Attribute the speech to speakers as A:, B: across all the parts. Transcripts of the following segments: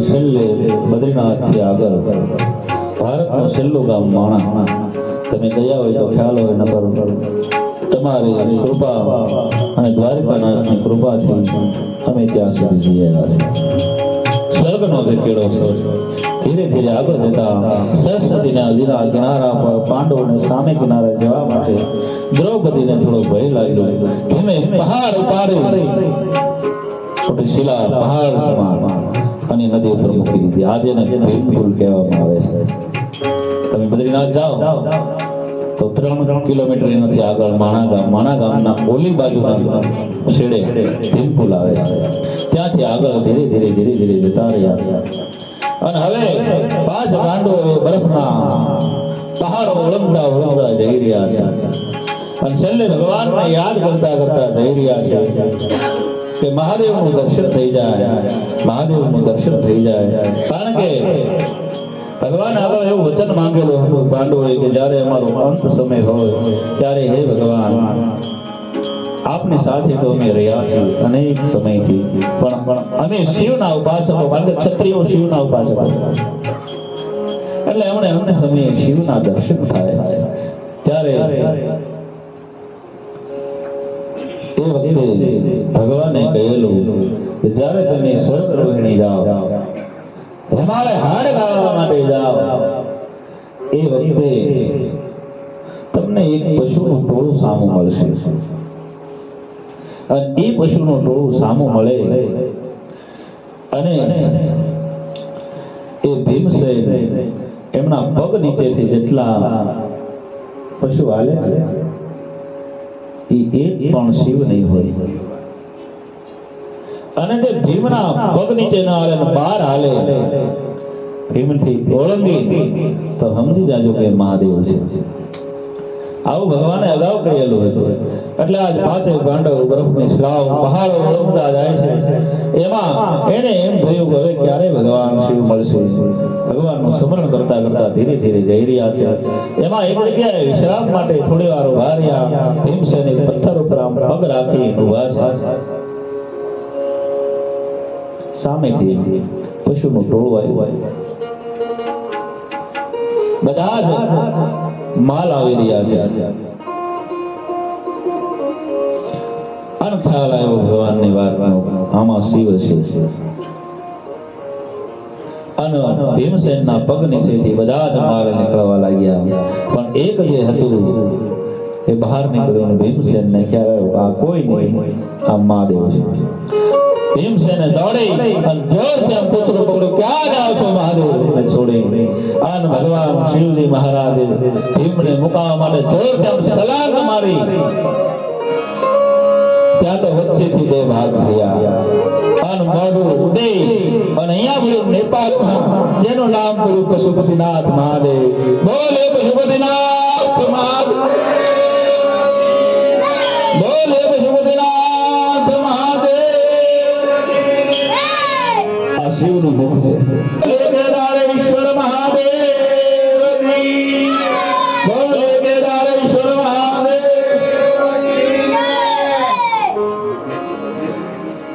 A: છેલ્લે બદ્રીનાથથી આગળ ભારતનું છેલ્લું ગામ માણા. તમે ગયા હોય તો ખ્યાલ હોય, નકર તમારી કૃપા અને દ્વારકાનાથની કૃપાથી અમે ત્યાં સુધી જઈ આવ્યા છે. સ્વર્ગનો જે કેળો છે. ધીરે ધીરે આગળ જતા સરસ્વતીના નદીના કિનારા પર પાંડવોને સામે કિનારે જવા માટે દ્રૌપદીને થોડો ભય લાગ્યો. ધીમે પહાડ ઉપાડી મોટી શિલા પહાડ સમાન અને નદી ઉપર મૂકી દીધી. આજે ને ભીમપુલ કહેવામાં આવે છે. તમે બદ્રીનાથ જાઓ તો 3 કિલોમીટર એનાથી આગળ માણા ગામના ઓલી બાજુના છેડે ભીમપુલ આવે છે. ત્યાંથી આગળ ધીરે ધીરે જતા રહ્યા. અને હવે 5 ગાંડો બરફના પહાડો ઓળંગતા જઈ રહ્યા છે. અને છેલ્લે ભગવાનને યાદ કરતા જઈ રહ્યા છે કે મહાદેવનું દર્શન થઈ જાય, મહાદેવનું દર્શન થઈ જાય. કારણ કે ભગવાન આગળ એવું વચન માંગેલું હતું પાંડવોએ કે જ્યારે અમારો અંત સમય હોય ત્યારે હે ભગવાન આપની સાથે તો અમે રહ્યા છીએ અનેક સમયથી, પણ અમે શિવના ઉપાસકો, કારણ કે ક્ષત્રિયો શિવના ઉપાસકો, એટલે અમને સમયે શિવના દર્શન થાય. ત્યારે એ વખતે ભગવાને કહેલું કે જ્યારે તમે સ્વર્ગ રોહિણી જાઓ, અમારે હાડ ગાળવા માટે જાઓ, એ વખતે તમને એક પશુનું ટોળું સામું મળશે. અને એ પશુનું ટોળું સામું મળે અને એ ભીમસેન એમના પગ નીચેથી જેટલા પશુ હાલે એ એક પણ શિવ નહીં હોય. અને જે ભીમના પગ નીચે ના હાલે, બહાર હાલે, ભીમથી ઓળંગી તો સમજી જાજો કે મહાદેવ છે. આવું ભગવાને અગાઉ કહેલું હતું. એટલે આજ 5 ગાંડવ બરફની સ્લાવ પહાડો ઓળંગતા જાય છે. એમાં એને એમ થયું કે હવે ક્યારે ભગવાન શિવ મળશે. ભગવાનનું સ્મરણ કરતા ધીરે જઈ રહ્યા છે. એમાં એક જગ્યાએ વિશ્રામ માટે થોડી વાર ઉભા રહ્યા. ભીમસેન એક પથ્થર ઉપર આમ પગ રાખી ઉભા છે. સામેથી પશુનું ટોળું આવ્યું. બધા જ માલ આવી રહ્યા છે. અને ખ્યાલ આવ્યો ભગવાનની વાતનો, આમાં શિવ છે. અને ભીમસેનના પગ નીચેથી બધા જ માલ નીકળવા લાગ્યા. પણ એક જે હતું એ બહાર નીકળ્યું. ભીમસેનને ખ્યાલ આવ્યો આ કોઈ નહીં, આ મહાદેવ છે. ભીમસેને દોડી અને જોરથી આમ પૂતળું પકડ્યું, ક્યાં જાઓ છો મહાદેવને છોડી. અને ભગવાન શિવજી મહારાજે ભીમને મુકાવા માટે જોરથી આમ છલાંગ મારી. ત્યાં તો વચ્ચેથી 2 ભાગ થયા. અને મોઢું ઉડે અને અહીંયા બોલ્યું નેપાળમાં જેનું નામ બોલ્યું પશુપતિનાથ મહાદેવ. બોલે પશુપતિનાથ મહાદેવ, બોલે પશુપતિનાથ મહાદેવ. આ શિવનું મુખ છે. કેદારેશ્વર મહાદેવ કી, બોલે કેદારેશ્વર મહાદેવ.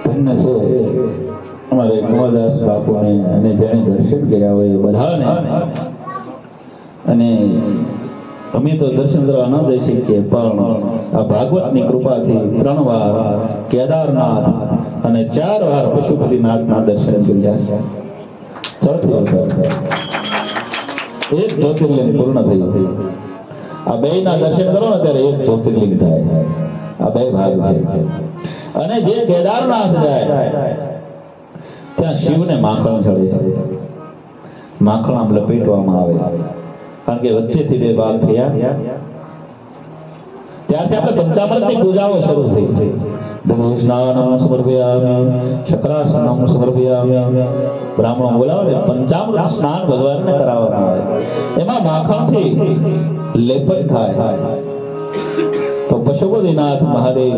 A: ધન્ય છે અમારે કુમારદાસ બાપુને અને જેને દર્શન કર્યા હોય એ બધાને. અને અમે તો દર્શન કરવા ન જઈ શકીએ, પણ આ ભાગવતની કૃપાથી 3 વાર કેદારનાથ અને 4 વાર પશુપતિનાથના દર્શન કર્યા છે. 4થી વખત એક જ્યોતિર્લિંગ પૂર્ણ થયું. આ 2 ના દર્શન કરો ને ત્યારે એક જ્યોતિર્લિંગ થાય. આ 2 ભાગ છે. અને જે કેદારનાથ જાય ત્યાં શિવને માખણ ચડે છે. માખણ આમ લપેટવામાં આવે, કારણ કે વચ્ચેથી 2 ભાગ થયા. ત્યારથી આપણે પંચામૃતની પૂજાઓ શરૂ થઈ. સ્નાનમ સમર્પયામિ, શક્રાસનમ સમર્પયામિ. બ્રાહ્મણો બોલાવે પંચામૃત સ્નાન ભગવાનને કરાવવામાં આવે. એમાં માખણથી લેપન થાય. તો પશુપતિનાથ મહાદેવ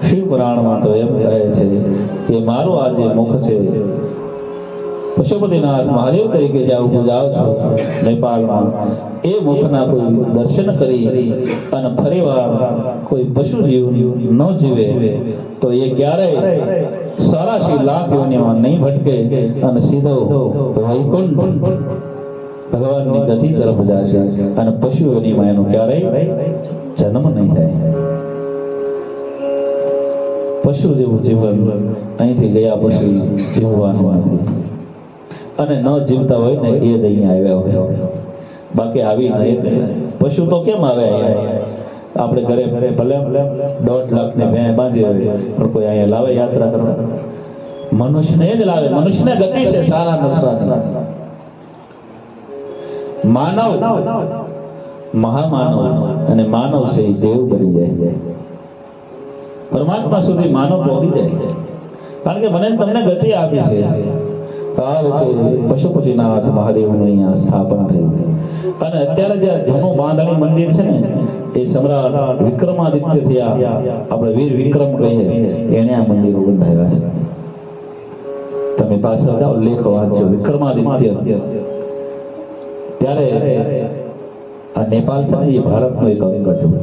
A: શિવ પુરાણમાં તો એમ કહે છે કે મારું આ જે મુખ છે પશુપતિનાથ મહાદેવ તરીકે જાઉં જાઉં છું નેપાળમાં, એ મુખના કોઈ દર્શન કરી અને ફરીવાર કોઈ પશુ જીવ ન જીવે તો એ ક્યારેય 84 લાખ યોનિમાં નહીં ભટકે અને સીધો વૈકુંઠ ભગવાનની ગતિ તરફ જશે અને પશુ યોનિમાં એનો ક્યારેય જન્મ નહીં થાય. પશુ જેવું જીવન અહીંથી ગયા પછી જીવવાનું નથી, અને ન જીવતા હોય ને એ જ અહીંયા આવ્યા હોય, બાકી આવી નહીં. પશુ તો કેમ આવે અહીંયા? આપણે ઘરે ભલે 1.5 લાખની ભેં બાંધી હોય પણ કોઈ અહીંયા લાવે યાત્રા કરવા? મનુષ્યને જ લાવે. મનુષ્યને ગતિ છે સારા નુકસાન. માનવ મહામાનવ અને માનવ છે એ દેવ બની જાય, પરમાત્મા સુધી માનવ પહોંચી જાય. કારણ કે મને તમને ગતિ આપી છે. આ વખતે પશુપતિનાથ મહાદેવનું અહીંયા સ્થાપન થયું, અને અત્યારે જે જૂનું બાંધણી મંદિર છે ને એ સમ્રાટ વિક્રમાદિત્ય થયા, આપણે વીર વિક્રમ કહીએ, એને આ મંદિરો બંધાવ્યા છે. તમે પાછળ જાઓ, લેખ વાંચો. વિક્રમાદિત્ય ત્યારે આ નેપાળ છે એ ભારતનો એક અંગ હતું.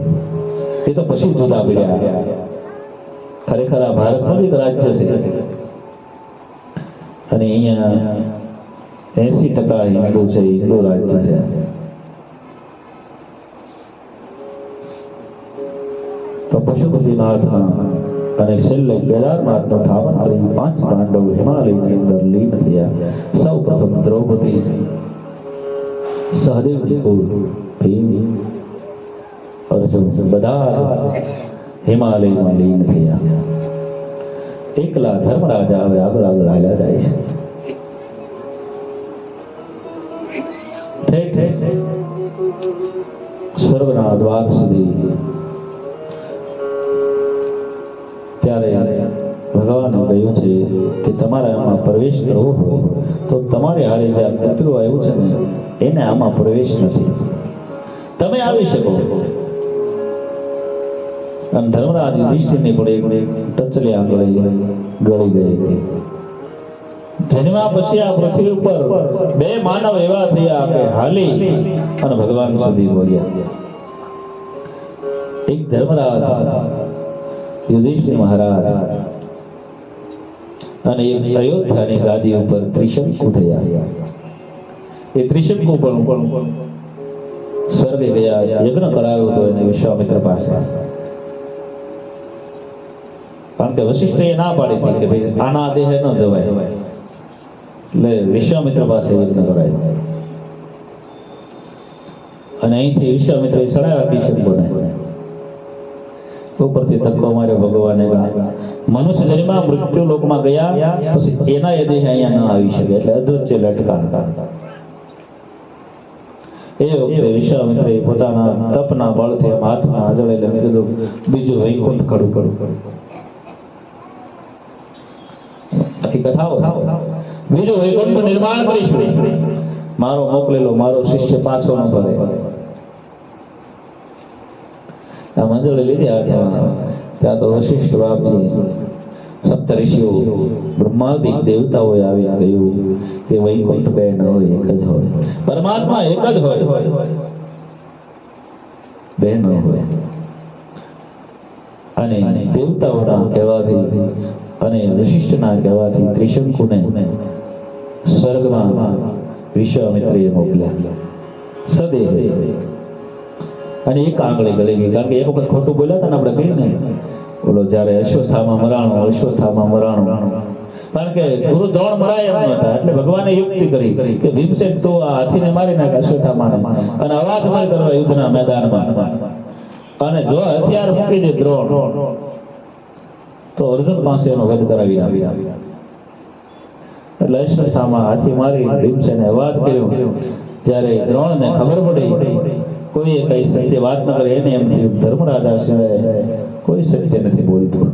A: એ તો પછી જુદા પડ્યા. ખરેખર આ ભારતનું એક રાજ્ય છે, અને અહીંયા 80% હિન્દુ છે, હિન્દુ રાજ્ય છે. તો પશુપતિનાથના અને છેલ્લે કેદારનાથનો સ્થાપન કરી 5 પાંડવ હિમાલયની અંદર લીન થયા. સૌ પ્રથમ દ્રૌપદી, સહદેવજી, ભીમ, અર્જુન બધા હિમાલયમાં લીન થયા. એકલા ધર્મરાજા હવે આગળ હાલ્યા જાય છે. સ્વર્ગના દ્વાર સુધી ત્યારે ભગવાને કહ્યું છે કે તમારે આમાં પ્રવેશ કરવો હોય તો તમારે હારે જે પુત્રો આવ્યું છે ને એને આમાં પ્રવેશ નથી, તમે આવી શકો. અને ધર્મરાજ યુધિષ્ઠિરની પણ એક ટચલી આંગળી ગળી ગઈ હતી. જન્મ્યા પછી આ પૃથ્વી ઉપર 2 માનવ એવા થયા કે હાલી અને ભગવાન સુધી બોલ્યા. એક ધર્મરાજ યુધિષ્ઠિર મહારાજ અને એક અયોધ્યાની ગાદી ઉપર ત્રિશંકુ થયા. એ ત્રિશંકુ પણ સ્વર્ગે ગયા, યજ્ઞ કરાવ્યો હતો એને વિશ્વામિત્ર પાસે. કારણ કે વશિષ્ઠે ના પાડી હતી કે ભાઈ આના દેહે ન જવાય, એટલે વિશ્વામિત્ર પાસે યજ્ઞ કરાયો. અને અહીંથી વિશ્વામિત્રે ચડાવ્યા ત્રિશંકુને. ઉપરથી ધક્કો માર્યો ભગવાને. મનુષ્ય જન્મમાં મૃત્યુ લોકમાં ગયા પછી એના એ દેહ અહીંયા ન આવી શકે, એટલે અધોચ્ચે લટકા. એ વખતે વિશ્વામિત્રે પોતાના તપના બળથી હાથમાં આદળે કીધું બીજું વૈકુંઠ ખડું કરું. આખી કથાઓ બીજું વૈકુંઠનું નિર્માણ કરીશું. મારો મોકલેલો મારો શિષ્ય પાછો ન ભરે. આ મંજૂરી લીધી હાથમાં. ત્યાં તો વશિષ્ઠ બાપજી, સપ્તઋષિઓ, બ્રહ્માદિક દેવતાઓએ આવી કહ્યું કે વૈકુંઠ બે ન હોય, એક જ હોય. પરમાત્મા એક જ હોય, બે ન હોય. અને દેવતાઓના કહેવાથી અને વશિષ્ઠના કહેવાથી ત્રિશંકુને સ્વર્ગમાં વિશ્વામિત્રએ મોકલ્યા સદેવ. અને એક આંગળી ગળી ગઈ, કારણ કે એક વખત ખોટું બોલ્યા હતા ને આપણે કહીએ ને, બોલો જયારે અશ્વત્થામા મરાણો. કારણ કે ગુરુ દ્રોણ મરાય એમ નતા, એટલે ભગવાને યુક્તિ કરી કે ભીમસેન તો આ હાથીને મારી નાખે અશ્વત્થામાને, અને અવાજ માર કરવા યુદ્ધના મેદાનમાં. અને જો હથિયાર મૂકી દે દ્રોણ તો અર્જુન પાસે એનો વધ કરાવી આવ્યા. એટલે અશ્વત્થામા હાથી મારી ભીમસેને અવાજ કર્યો. જ્યારે દ્રોણને ખબર પડી કોઈએ કઈ સત્ય વાત ન કરે, એને એમ થયું ધર્મરાજા સિવાય કોઈ સત્ય નથી બોલતું.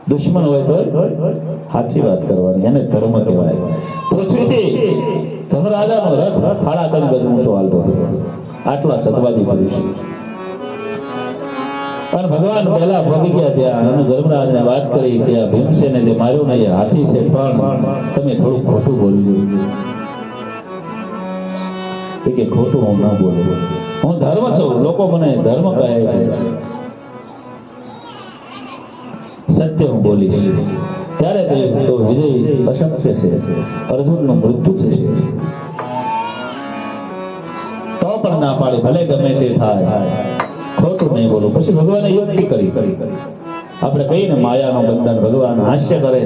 A: દુશ્મન હોય તો સાચી વાત કરવાની, એને ધર્મ કહેવાય. પૃથ્વીથી ધર્મરાજાનો રથ ફાળા કરી બધું ઊંચો હાલતો હતો. આટલા સતવાદી પુરુષ. અને ભગવાન પહેલા ભોગી ગયા ત્યાં, અને ધર્મરાજને વાત કરી કે આ ભીમસેને જે માર્યું ને એ હાથી છે, પણ તમે થોડું ખોટું બોલ્યું. કે ખોટું હું ન બોલું, હું ધર્મ છું, લોકો મને ધર્મ કહે છે, સત્ય હું બોલીશ. ત્યારે કહ્યું તો વિજય અશક્ય છે, અર્જુનનું મૃત્યુ થશે. તો પણ ના પાડી, ભલે ગમે તે થાય, ખોટું નહીં બોલું. પછી ભગવાને યુક્તિ કરી. આપણે કહીને માયાનું બંધન, ભગવાન હાસ્ય કરે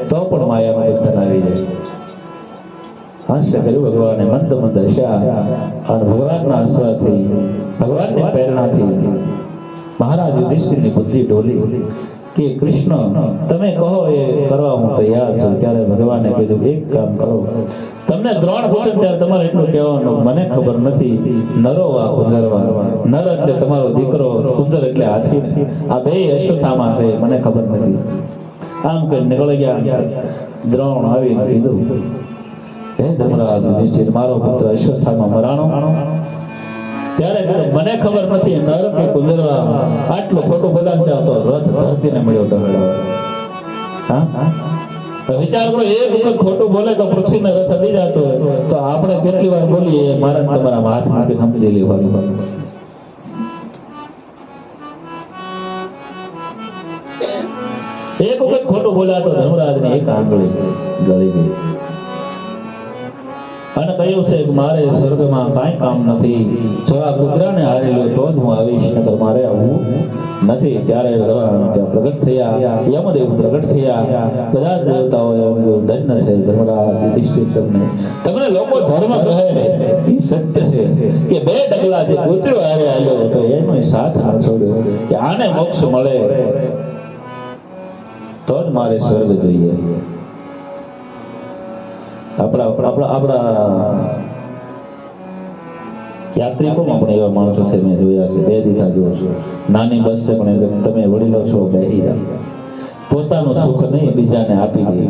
A: તો પણ માયાનું બંધન આવી જાય. હાસ્ય કર્યું ભગવાને, મંદ મંદ હસ્યા. અને ભગવાનના આશ્રયથી, ભગવાનની પ્રેરણાથી મહારાજ યુધિષ્ઠિરની બુદ્ધિ ડોલી કે કૃષ્ણ તમે કહો એ કરવા હું તૈયાર છું. ત્યારે ભગવાને કીધું એક કામ કરો, તમને દ્રોણ પૂછે ત્યારે તમારે એટલું કહેવાનું, મને ખબર નથી નરો વા કુંજરવા. નર એટલે તમારો દીકરો, કુંજર એટલે હાથી. આ બે અશ્વત્થામા છે, મને ખબર નથી. આમ કઈ નીકળી ગયા. દ્રોણ આવી કીધું, હે ધર્મરાજ યુધિષ્ઠિર, મારો પુત્ર અશ્વત્થામા મરાણો. ત્યારે મને ખબર નથી નર કે કુંજરવા. આટલું ખોટું બોલાવતા હતો, રથ ધરતીને મળ્યો ટમેડો. વિચાર કરો, એક વખત ખોટું બોલે તો પૃથ્વીને રથ અડી જતો હોય, તો આપણે કેટલી વાર બોલીએ મારા તમારા હાથ માટે સમજી લેવાનું. એક વખત ખોટું બોલ્યા તો ધર્મરાજની એક આંગળી ગળી ગઈ. અને કહ્યું છે કે મારે સ્વર્ગમાં કાંઈ કામ નથી, જો આ કૂતરાને હારી લો તો જ હું આવીશ, નકર મારે આવવું નથી. ત્યારે ભગવાન ત્યાં પ્રગટ થયા, યમદેવ પ્રગટ થયા. બધા જ દેવતાઓ ધન્ય છે ધર્મરાજ યુધિષ્ઠિર. તમને લોકો ધર્મ કહે એ સત્ય છે કે બે ડગલા જે કૂતરો હારે આવ્યો હતો એનો સાથ ના છોડ્યો, કે આને મોક્ષ મળે તો જ મારે સ્વર્ગ જોઈએ. આપણા યાત્રિકોમાં પણ એવા માણસો છે, મેં જોયા છે. બે દીધા જોઉં છું, નાની બસ છે પણ તમે વડીલો છો, બેહી જાઓ. પોતાનું સુખ નહીં બીજાને આપી દે.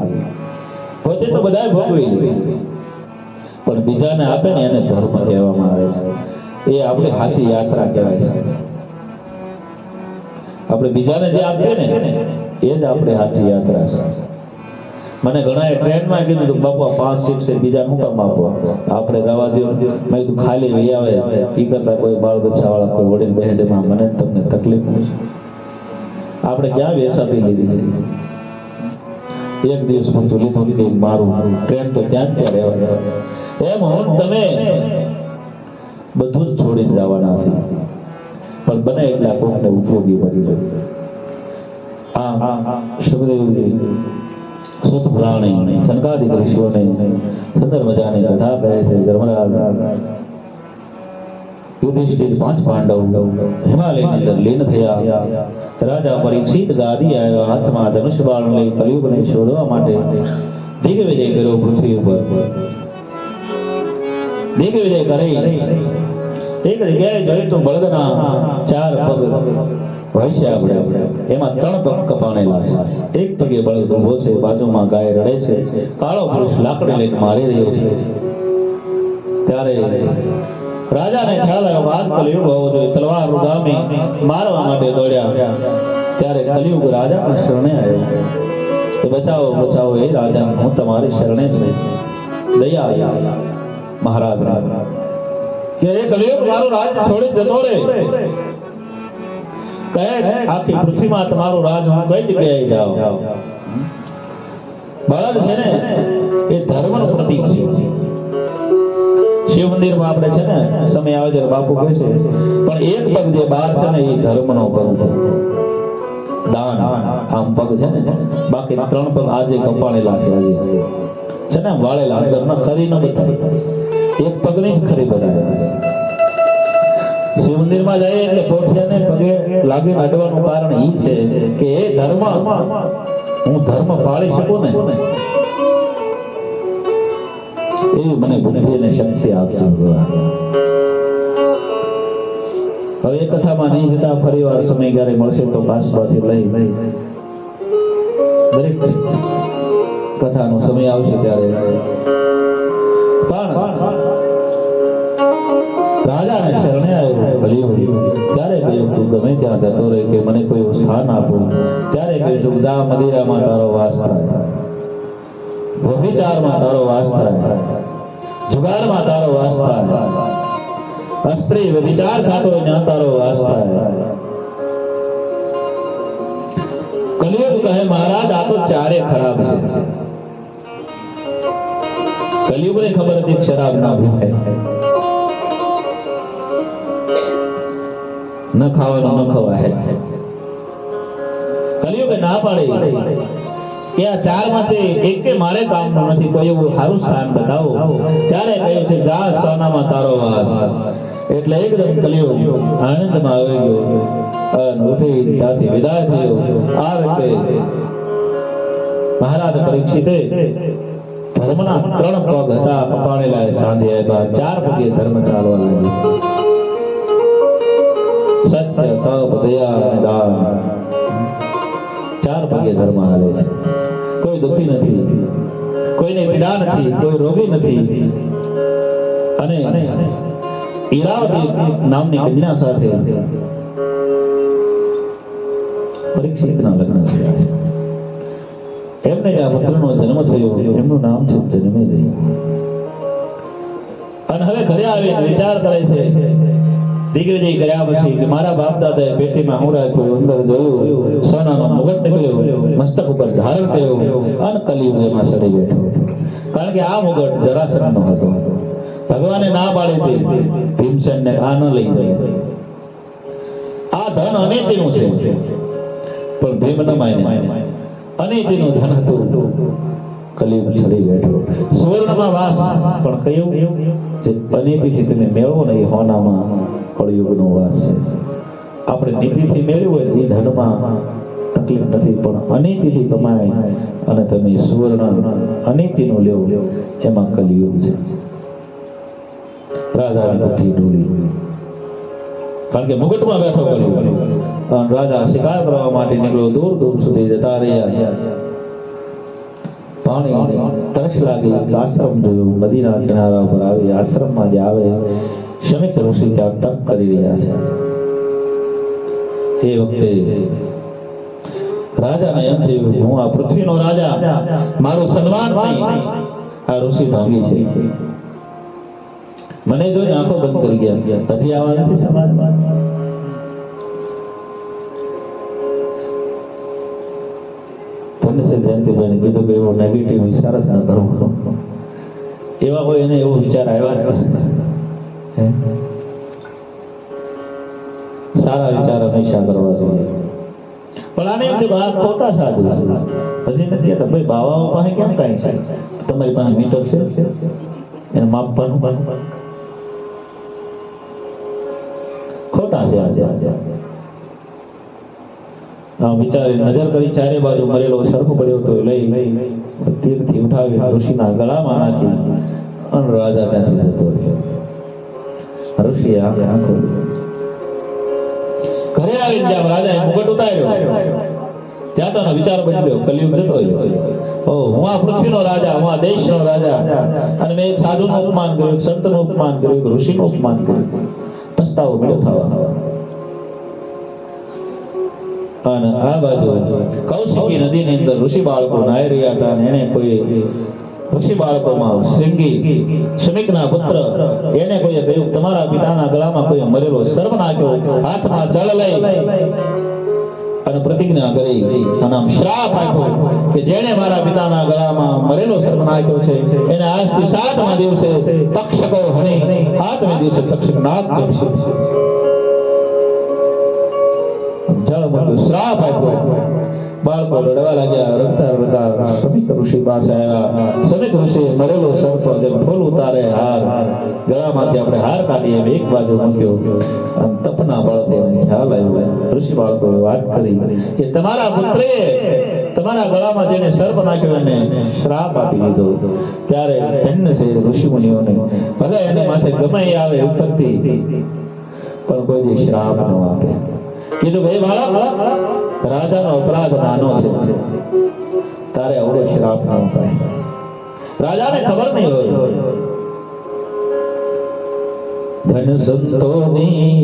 A: પોતે તો બધા ભોગવી લે, પણ બીજાને આપે ને એને ધર્મ કહેવામાં આવે છે. એ આપણી સાચી યાત્રા કહેવાય છે. આપણે બીજાને જે આપીએ ને એ જ આપણે સાચી યાત્રા છે. મને ઘણા ટ્રેનમાં કીધું, બાપા 5 સીટ છે, બીજા શું કામ આપો, આપણે જવા દો. મેં કીધું ખાલી વહી આવે એ કરતા કોઈ બાળ બચ્ચા વાળા કોઈ વડીલ બહેનમાં મને તમને તકલીફ નથી. આપણે ક્યાં વેચાતી લીધી છે? એક દિવસ પૂરતું લીધું મારું, ટ્રેન તો ત્યાં જ ત્યાં રહેવા. એમ હું તમે બધું જ છોડીને જવાના છે, પણ બને એટલા કોઈને ઉપયોગી બની જાય. સુખદેવજી સુત પ્રાણી સનકાદિક ઋષિઓને સુંદર મજાની કથા કહે છે. ધર્મરાજ યુધિષ્ઠિર 5 પાંડવ હિમાલયની અંદર લીન થયા. રાજા પરીક્ષિત ગાદી આવ્યા, હાથમાં ધનુષ બાણ લઈ કલિયુગને શોધવા માટે દિગ્વિજય કર્યો પૃથ્વી ઉપર. દિગ્વિજય કરી એક જગ્યાએ જોયું તો બળદના 4 પગ હોય છે. આપણે એમાં 3 પગ કપાણેલા છે. એક પગે બળદ ઊભો છે, બાજુમાં ગાય રડે છે. કાળો પુરુષ લાકડી લઈને મારી રહ્યો છે. ત્યારે રાજાને ખ્યાલ આવ્યો, વાત કલિયુગ હોવો જોઈએ. તલવાર રૂગામી મારવા માટે દોડ્યા. ત્યારે કલિયુગ રાજાને શરણે આવ્યો કે બચાવો બચાવો, એ રાજા હું તમારી શરણે જ નહીં. દયા મહારાજ કે એ કલિયુગ મારું રાજ છોડી જતો રે. કહે આખી પૃથ્વીમાં તમારું રાજ હું કઈ જગ્યાએ જાઉં. બળદ છે ને એ ધર્મનું પ્રતીક છે. શિવ મંદિરમાં આપણે છે ને સમય આવે ત્યારે બાપુ કહે છે, પણ એક પગ જે બહાર છે ને એ ધર્મનો પગ છે. દાન આમ પગ છે ને, બાકી 3 પગ આજે કપાણેલા છે. આજે છે ને વાળેલા, અંદર ના ખરી ન બતાવે, એક પગ નહીં ખરી બતાવે. શિવ મંદિરમાં જાય એટલે પોઠિયાને પગે લાગી અડવાનું કારણ એ છે કે એ ધર્મ, હું ધર્મ પાળી શકું ને એવી મને બુદ્ધિ અને શક્તિ આપજો. હવે એ કથામાં નહીં જતા, ફરી વાર સમય ક્યારે મળશે તો પાસપાસથી લઈ દરેક કથાનો સમય આવશે ત્યારે. પણ રાજાને શરણે આવ્યો કલિયુગ. ત્યારે કહ્યું તું ગમે ત્યાં જતો રહે, કે મને કોઈ સ્થાન આપો. ત્યારે કહ્યું જા મદિરામાં તારો વાસ થાય, વ્યભિચારમાં તારો વાસ થાય, જુગારમાં તારો વાસ થાય, સ્ત્રી વ્યભિચાર થતો હોય ત્યાં તારો વાસ થાય. કલિયુગ કલિયુગ કહે મહારાજ આ તો ચારે ખરાબ છે. કલિયુગને ખબર હતી શરાબ ના પીવાય, ન ખાવાનું ન ખવાય. કલિયુગે ના પાડી કે આ ચાર માંથી એક કે મારે કામનું નથી, કોઈ એવું સારું સ્થાન બતાવો. ત્યારે કહ્યું છે જા સોનામાં તારો વાસ. એટલે એકદમ કલિયુગ આનંદમાં આવી ગયો અને ઉઠી ત્યાંથી વિદાય થયો. આ રીતે મહારાજ પરીક્ષિતે ધર્મના 3 પગ હતા, કપાળેલા સાંધે હતા, 4 પગે ધર્મ ચાલવા લાગ્યો. સત્ય, તપ, દયા અને દાન, 4 પગે ધર્મ હાલે છે. કોઈ દુઃખી નથી, કોઈને પીડા નથી, કોઈ રોગી નથી. અને ઈરાવતી નામની કન્યા સાથે પરીક્ષિતના લગ્ન થયા. એમને જે આ પુત્રનો જન્મ થયો એમનું નામ છે જન્મેજય. અને હવે ઘરે આવીને વિચાર કરે છે દિગ્વિજય કર્યા પછી કે મારા બાપ દાદાએ પેટીમાં હું રાખ્યું, અંદર જોયું સોનાનો મુગટ નીકળ્યો, મસ્તક ઉપર ધારણ કર્યો અને કલિયુગ એમાં સડી બેઠો. કારણ કે આ મુગટ જરાસંઘનો હતો. ભગવાને ના પાડી હતી ભીમસેનને આ ન લઈ જાય. આ ધન અનેતીનું છે, પણ ભીમ ન માને. અનેતીનું ધન હતું, કલિયુગ સડી બેઠો. સુવર્ણમાં વાસ પણ કયું જે અનેતીથી તમે મેળવો ને એ હોનામાં કળિયુગનો વાસ છે. આપણે નીતિથી મેળવ્યું હોય એ ધનમાં તકલીફ નથી, પણ અનીતિથી કમાય અને તમે સુવર્ણ અનીતિનું લેવો એમાં કલિયુગ છે. રાજાની બુદ્ધિ ડોલી, કારણ કે મુગટમાં બેઠો કલિયુગ. રાજા શિકાર કરવા માટે નીકળ્યો, દૂર દૂર સુધી જતા રહ્યા. પાણી તરસ લાગી, આશ્રમ જોયું, નદીના કિનારા ઉપર આવી. આશ્રમમાં જે આવે શમિક ઋષિ ત્યાં તપ કરી રહ્યા છે. એ વખતે રાજાને એમ થયું હું આ પૃથ્વીનો રાજા, મારું સન્માન નહીં, આ ઋષિ ભાગી છે. મને જોઈને આંખો બંધ કરી ગયા, પછી આવા નથી સમાજમાં. જયંતિભાઈને કીધું કે એવો નેગેટિવ વિચાર જ ના કરો. એવા હોય એને એવો વિચાર આવ્યા છે. સારા વિચાર હંમેશા કરવા જોઈએ. પણ આને એમ વાત પોતા સાધુ પછી નથી હતા. ભાઈ બાવાઓ પાસે કેમ કાંઈ છે? તમારી પાસે મીટર છે એને માપવાનું ખોટા છે. આજે વિચારે નજર કરી, ચારે બાજુ મરેલો સરખો પડ્યો તો લઈ તીરથી ઉઠાવી ઋષિના ગળામાં નાખી અને રાજા ત્યાંથી જતો રહ્યો. ઋષિએ આંખો ઘરે આવીને જ્યાં રાજાએ મુગટ ઉતાર્યો ત્યાં તો વિચાર બદલ્યો, કલિયુગ જતો રહ્યો. હું આ પૃથ્વીનો રાજા, હું આ દેશનો રાજા, અને મેં એક સાધુનું અપમાન કર્યું, એક સંતનું અપમાન કર્યું, એક ઋષિનું અપમાન કર્યું. પસ્તાવો મળ્યો થવા. અને આ બાજુ કૌશિકી નદીની અંદર ઋષિ બાળકો નાહી રહ્યા હતા. અને એને કોઈ ઋષિ બાળકોમાં શૃંગી શમિકના પુત્ર એને કોઈએ કહ્યું તમારા પિતાના ગળામાં કોઈ મરેલો સર્પ નાખ્યો. હાથમાં જળ લઈ અને પ્રતિજ્ઞા કરી અને આમ શ્રાપ આપ્યો કે જેણે મારા પિતાના ગળામાં મરેલો સર્પ નાખ્યો છે એને આજથી 7મા દિવસે તક્ષકો હણી, 8મે દિવસે તક્ષક નાદ કરશે. શ્રાપ આપ્યો. બાળકો રડવા લાગ્યા. રડતા રડતા શમિક ઋષિ પાસે આવ્યા. શમિક ઋષિ મરેલો સર્પ જેમ ફૂલ ઉતારે હાર, ગળામાંથી આપણે હાર કાઢીએ એક બાજુ મૂક્યો. અને તપના બળથી એને ખ્યાલ આવ્યો. ઋષિ બાળકોએ વાત કરી કે તમારા પુત્રે તમારા ગળામાં જેને સર્પ નાખ્યો એને શ્રાપ આપી દીધો. ત્યારે ધન્ય છે ઋષિ મુનિઓને, ભલે એને માથે ગમે આવે ઉપરથી, પણ કોઈ શ્રાપ ન આપે. કીધું ભાઈ બાળક, રાજાનો અપરાધ નાનો છે, તારે અવળો શ્રાપ ન થાય. રાજાને ખબર નહીં હોય ધન સંતોની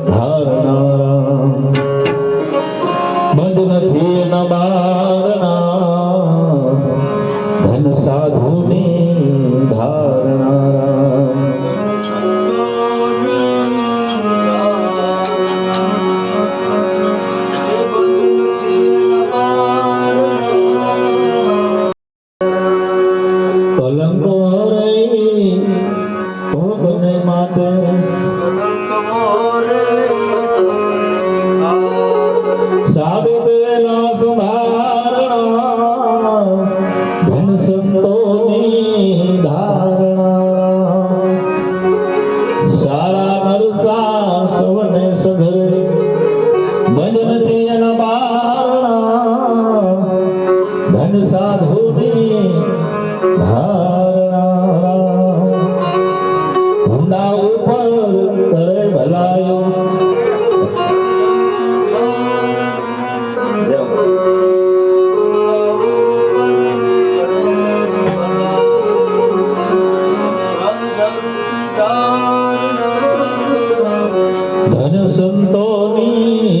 A: ધારણા બંધ નથી ન બારના, ધન સાધુની ધારણા. કલંક રે ભોગને માટે સાબિત એના સુધારણા ધન સંતોની ધારણા સારા નરસા સૌને સધરે ભજનથી એના બારણા ધન સાધુની ધારણા હુંડા ઉપર કરે ભલાયો ધન સંતોની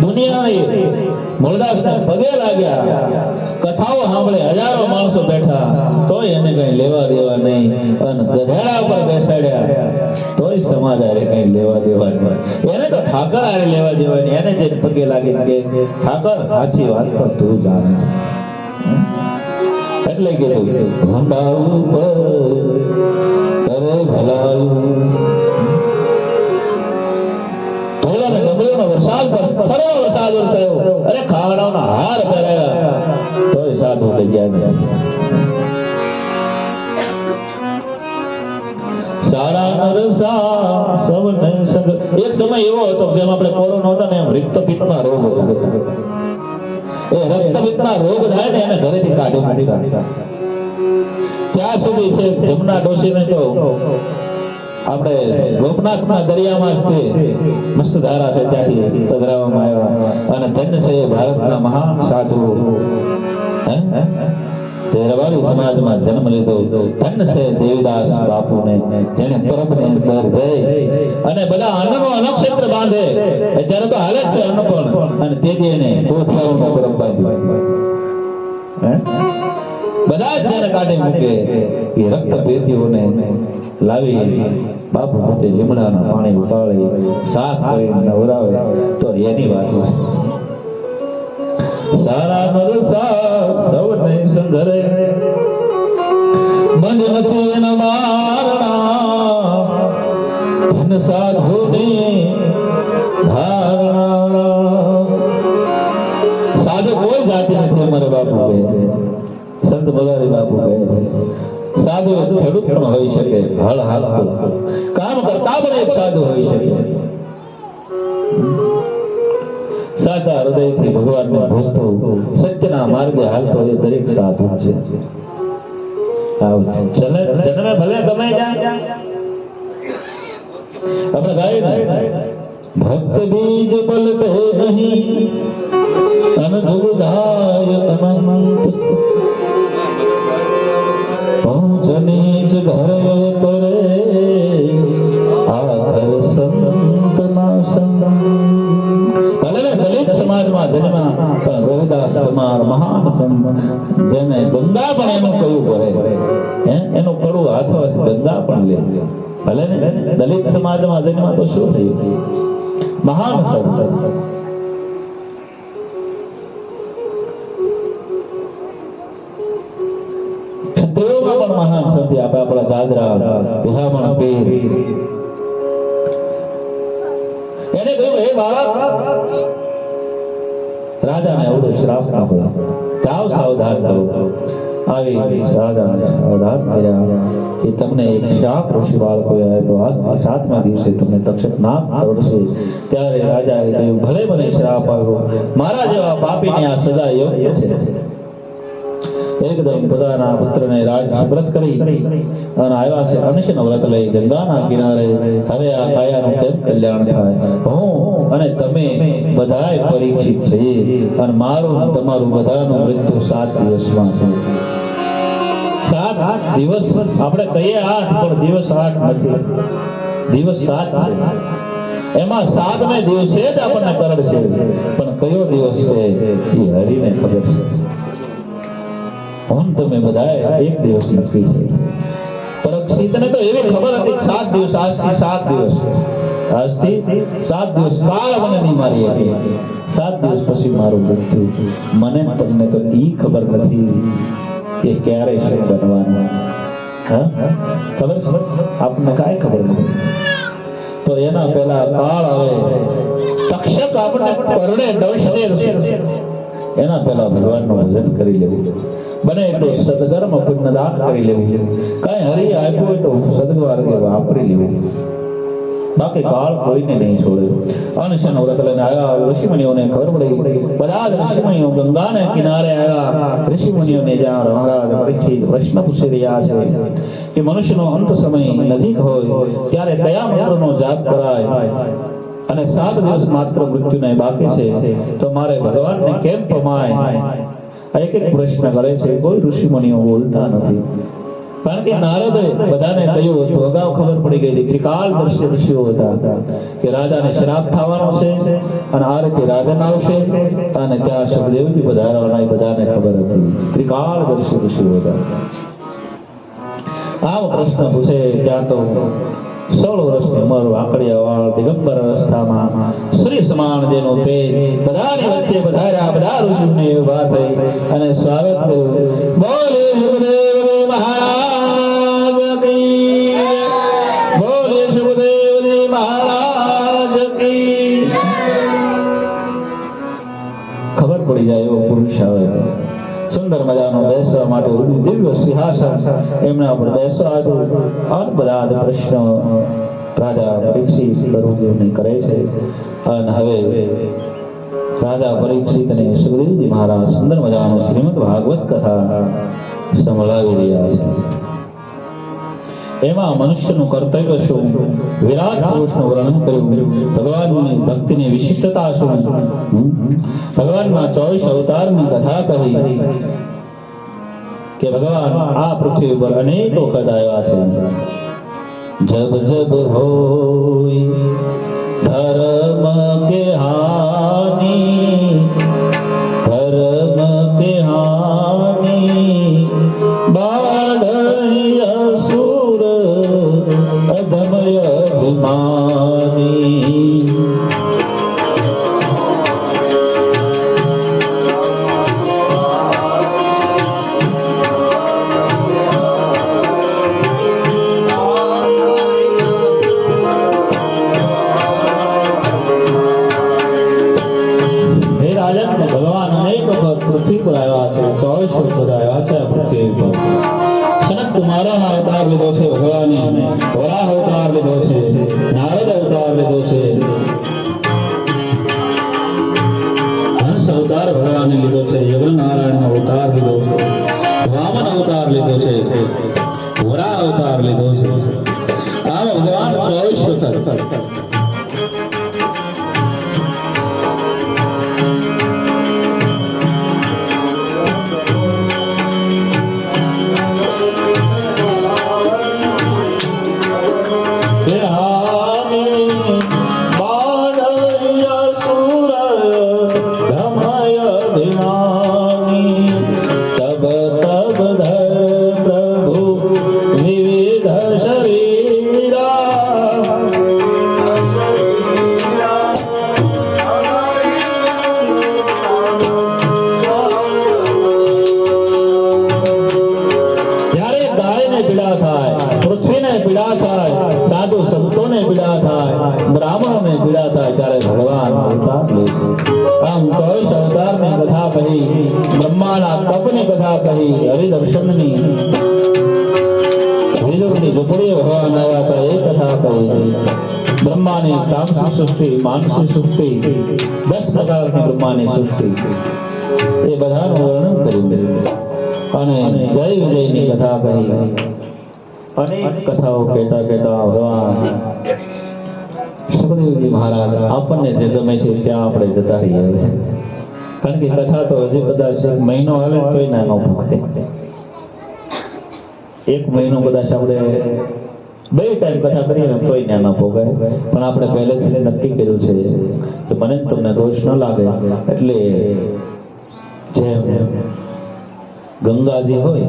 A: દુનિયાની મૂળદાસને પગે લાગ્યા, કથાઓ સાંભળે હજારો માણસો બેઠા, તોય એને કઈ લેવા દેવા નહીં, અને ગધેડા પર બેસાડ્યા તોય સમાજ આરે કઈ લેવા દેવા નહીં. એને તો ઠાકર આરે લેવા દેવા નહીં. એને જે પગે લાગી કે ઠાકર સાચી વાત તો તું જાણે છે. એટલે કીધું હુંડા ઉપર કરે ભલાયું, ધોળા ને ગમડીઓનો વરસાદ પર ખરો વરસાદ વરસાયો, અરે ખાવડાઓના હાર પહેરાયા તોય સાધુ જગ્યા નહીં. સારા નરસા સૌને સંગ. એક સમય એવો હતો જેમ આપણે કોરોના હતા ને એમ રક્તપિત્તના રોગ હતા. એ રક્તપિત્તના રોગ થાય ને એને ઘરેથી કાઢી ત્યાં સુધી છે જમના ડોશીને તો આપણે ગોપનાથના દરિયામાં જ મસ્ત ધારા છે ત્યાંથી પધરાવવામાં આવ્યા, અને ધન્ય છે ભારતના મહાન સાધુ રવાડી સમાજમાં જન્મ લીધો. ધન્ય છે દેવીદાસ બાપુને, જેને પરમને અંદર જઈ અને બધા અન્નનો અનક્ષેત્ર બાંધે. અત્યારે તો હાલે છે અન્ન પણ, અને તેથી એને કોથળાઓનો પરમ બાંધ્યો. બધા જ જેને કાઢી મૂકે એ રક્ત પેથીઓને લાવી બાપુ પોતે લીમડાના પાણી ઉકાળી સાફ કરીને નવરાવે તો એની વાત હોય. સારા નરસા સૌને સંઘરે બંધ નથી એના મારણા, ધન સાધુની ધારણા. સાધુ કોઈ જાતિ નથી અમારે બાપુ કહે, સંત બગારી બાપુ કહે. સાધુ ખેડૂત પણ હોઈ શકે, હળ હાલતો કામ કરતા પણ એક સાધુ હોઈ શકે. સાચા હૃદયથી ભગવાનને ભજતો, સત્યના માર્ગે હાલતો એ દરેક સાધુ છે. જન્મે ભલે ગમે જાય આપણે ગાય ભક્ત બીજ પલટે નહીં અન દુર્ધાય અનંત, પહોંચની જ ઘરે કરે આખર સંત ના સંત. દલિત સમાજમાં જન્મા પણ રોહિદાસ સમાન મહાન સંત, જેને ગંગા પણ એનું કયું કરે, એનું કડું હાથોથી ગંગા પણ લે. ભલે ને દલિત સમાજમાં જન્મા તો શું થયું, મહાન સંત. ક્ષત્રિયોમાં પણ મહાન સંત આપે, આપણા દાદરા વિહામણ પીર. એને કહ્યું હે બાળક, રાજાને અવળો શ્રાપ નાખો, જાઓ સાવધાન કરો. આવી રાજાને સાવધાન કર્યા કે તમને એક શાપ ઋષિ બાળકોએ આપ્યો, આજથી 7મા દિવસે તમને તક્ષક નામ કરડશે. ત્યારે રાજાએ કહ્યું ભલે મને શ્રાપ આવ્યો, મારા જેવા પાપીને આ સજા યોગ્ય છે. એકદમ પોતાના પુત્રને રાજ વ્રત કરી અને આવ્યા છે અનશન વ્રત લઈ ગંગાના કિનારે. હવે આ કાયાનું કેમ કલ્યાણ થાય? હું અને તમે બધાય પરીક્ષિત છીએ, અને મારું તમારું બધાનું મૃત્યુ 7 દિવસમાં છે. 7 દિવસ આપણે કહીએ 8, પણ દિવસ 8 નથી, દિવસ 7 છે. એમાં 7મે દિવસે જ આપણને કરડશે, પણ કયો કયો દિવસ છે એ હરિને ખબર છે. તમે બધાએ એક દિવસ નક્કી છે. પરીક્ષિતને તો એવી ખબર હતી 7 દિવસ, આજથી 7 દિવસ, આજથી 7 દિવસ કાળ મને નહીં મારી હતી, 7 દિવસ પછી મારું મૃત્યુ. મને તમને તો ઈ ખબર નથી કે ક્યારે શું બનવાનું. હા, ખબર આપણને કાંઈ ખબર નથી. તો એના પહેલા કાળ આવે, તક્ષક આપણને પરણે દંશને એના પહેલા ભગવાનનું ભજન કરી લેવું, બને એટલું સદગર્મ પુણ્ય દાન કરી લેવું, કાંઈ હરિએ આપ્યું હોય તો સદગવારે વાપરી લેવું, બાકી કાળ કોઈને નહીં છોડે. અનશન વ્રત લઈને આવ્યા ઋષિમુનિઓને ખબર પડી, બધા જ ઋષિમુનિઓ ગંગાને કિનારે આવ્યા. ઋષિમુનિઓને જ્યાં મહારાજ પરીક્ષિત પ્રશ્ન પૂછી રહ્યા છે કે મનુષ્યનો અંત સમય નજીક હોય ત્યારે કયા મંત્રનો જાપ કરાય અને 7 દિવસ માત્ર મૃત્યુને બાકી છે તો મારે ભગવાનને કેમ પમાય? એક એક પ્રશ્ન કરે છે. કોઈ ઋષિમુનિઓ બોલતા નથી, કારણ કે નારદે બધાને કહ્યું હતું, અગાઉ ખબર પડી ગઈ હતી. ત્રિકાળદર્શી ઋષિઓ હતા કે રાજાને શ્રાપ થવાનો છે અને આ રીતે રાજન આવશે અને ત્યાં સુખદેવજી પધારવાના, બધાને ખબર હતી. ત્રિકાળદર્શી ઋષિઓ હતા. આમ પ્રશ્ન પૂછે ત્યાં તો 16 વર્ષની ઉંમર, વાંકડિયા વાળ, દિગંબર અવસ્થામાં શ્રી સમાન જેનો તેજ, બધાની વચ્ચે પધાર્યા. બધા ઋષિઓને ઉભા થઈ અને સ્વાગત કર્યું. બોલે સુખદેવજી મહારાજ કી, બોલે સુખદેવજી મહારાજ કી. ખબર પડી જાય એવો પુરુષ આવે, સુંદર મજાનો બેસવા માટે દિવ્ય સિંહાસન એમના પર બેસવા હતું. અને બધા જ પ્રશ્નો રાજા પરીક્ષિત કરે છે. અને હવે રાજા પરીક્ષિત અને સુખદેવજી મહારાજ સુંદર મજાનો શ્રીમદ ભાગવત કથા સંભળાવી રહ્યા છે. એમાં મનુષ્યનું કર્તવ્ય શું, વિરાટ પુરુષનું વર્ણન કર્યું, ભગવાનની ભક્તિની વિશિષ્ટતા શું, ભગવાનના 24 અવતારની કથા કહી કે ભગવાન આ પૃથ્વી પર અનેક વખત આવ્યા છે. જબ જબ હોય ધર્મ કે હાની, ધર્મ કે હાની, બાળય સુર અધમય અભિમાની. પૃથ્વી પર આવ્યા છે, 24 વખત આવ્યા છે પૃથ્વી પર. સનત કુમારનો અવતાર લીધો છે ભગવાને, વરાહ અવતાર લીધો છે, નારદ અવતાર લીધો છે, હંસ અવતાર ભગવાને લીધો છે, યજ્ઞ નારાયણનો અવતાર લીધો છે, વામન અવતાર લીધો છે, વરાહ અવતાર લીધો છે. આમ ભગવાન 24 વખત બ્રાહ્મણોને પીડા થાય ત્યારે ભગવાન અવતાર લે છે. આમ 24 અવતારની કથા કહી, બ્રહ્માના તપની કથા કહી, હરિદર્શનની વિદુરની ઝૂંપડીએ ભગવાન આવ્યા હતા એ કથા કહી, બ્રહ્માની તામસી સૃષ્ટિ, માનસી સૃષ્ટિ, 10 પ્રકારની બ્રહ્માની સૃષ્ટિ, એ બધાનું વર્ણન કર્યું અને જય વિજયની કથા કહી. અનેક કથાઓ કહેતા કહેતા ભગવાન સુખદેવજી મહારાજ આપણને જે ગમે છે ત્યાં આપણે જતા રહીએ, કારણ કે કથા તો હજી કદાચ 1 મહિનો હાલે તોય ના ન ભૂખે. 1 મહિનો કદાચ આપણે બે ટાઈમ કથા કરીને કોઈ ન્યા ન ભોગાય, પણ આપણે પહેલેથી નક્કી કર્યું છે કે મને તમને દોષ ન લાગે એટલે જેમ ગંગાજી હોય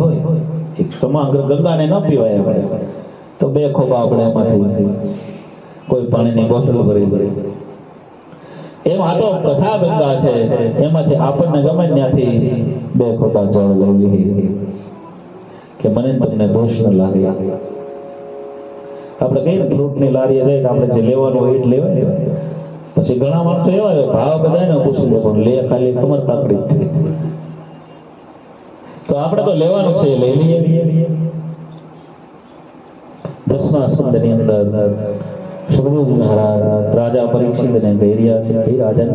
A: એક સમગ્ર ગંગાને ન પીવાય આપણે તો બે ખોબા આપણે એમાંથી કોઈ પાણીની બોટલ ભરી એમ આ તો કથા ગંગા છે, એમાંથી આપણને ગમે ત્યાંથી બે ખોબા જળ લઈ લઈએ કે મને તમને દોષ ન લાગે. આપણે કહીએ ફ્રૂટની લારીએ જાય આપણે જે લેવાનું હોય એ લેવાય. પછી ઘણા માણસો એવા હોય ભાવ બધાને પૂછી લે પણ લે ખાલી કમર કાકડી જ. તો આપણે તો લેવાનું છે લઈ લઈએ. 10મા સ્કંદની અંદર સુખદેવજી મહારાજ રાજા પરીક્ષિતને કહી રહ્યા છે, હે રાજન,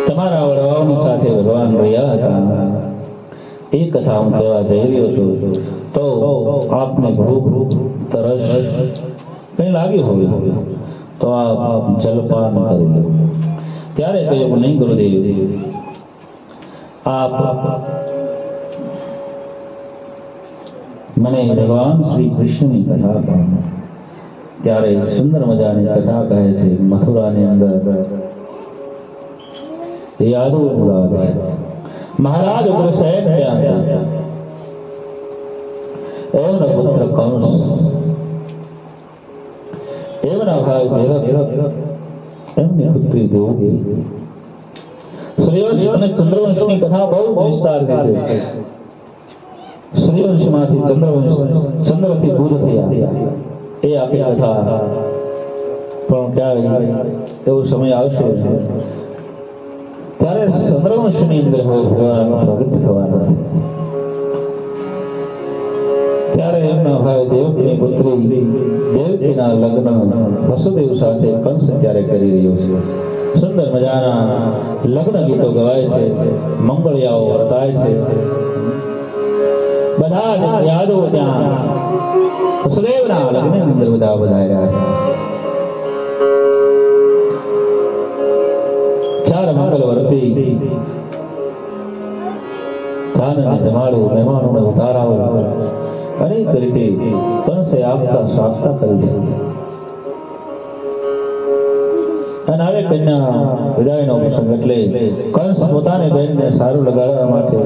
A: તમારા વડવાઓની સાથે ભગવાન રહ્યા હતા એ કથા હું કહેવા જઈ રહ્યો છું. તો આપને ભૂખ તરસ કઈ લાગ્યું હોય તો આપ જલપાન કરી લો. ત્યારે કહ્યું નહીં ગુરુદેવ, આપ મને ભગવાન શ્રી કૃષ્ણની કથા કહો. ત્યારે સુંદર મજાની કથા કહે છે. મથુરાની અંદર યાદવ મુરાદ છે, મહારાજ ઉગ્રસેન ત્યાં છે, એમના પુત્ર કંસ, એમના ભાઈ ભૈરવ, એમની પુત્રી દેવકી. સૂર્યવંશ અને ચંદ્રવંશની કથા બહુ વિસ્તારથી છે. સૂર્યવંશમાંથી ચંદ્રવંશ, ચંદ્રથી બુધ થયા, એ આખી કથા. પણ ક્યારે એવો સમય આવશે ત્યારે ચંદ્રવંશની અંદર હોય ભગવાન પ્રગટ થવાના. ત્યારે એમના ભાઈ દેવકીની પુત્રી દેવકીના લગ્ન વસુદેવ સાથે કંસ ત્યારે કરી રહ્યો છે. સુંદર મજાના લગ્ન ગીતો ગવાય છે, મંગળિયાઓ વર્તાય છે. બધા જ યાદવો ત્યાં વસુદેવના લગ્નની અંદર બધા વધાર્યા છે. ચાર મંગલ વર્તી કાનને જમાડવું, મહેમાનોને ઉતારાવું, અનેક રીતે કંસે આપતા સ્વાગતા કરી છે. અને હવે કન્યા વિદાયનો પ્રસંગ એટલે કંસ પોતાની બહેનને સારું લગાડવા માટે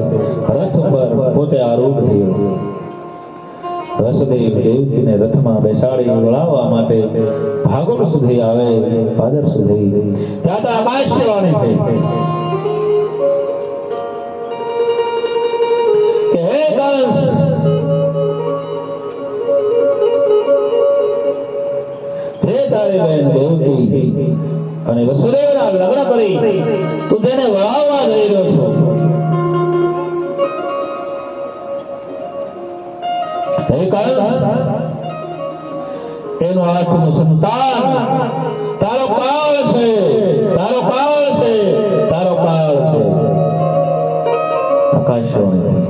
A: રથ ઉપર પોતે આરૂઢ થયો. વસુદેવ દેવકીને રથમાં બેસાડી વળાવવા માટે ભાગોળ સુધી આવે, પાદર સુધી. ત્યાં તો આકાશવાણી થઈ કે હે કંસ, જે તારી બહેન દેવકી અને વસુદેવના લગ્ન કરી તું તેને વળાવવા જઈ રહ્યો છો, હે કંસ, એનું આઠમું સંતાન તારો કાળ છે, તારો કાળ છે, તારો કાળ છે. આકાશવાણી.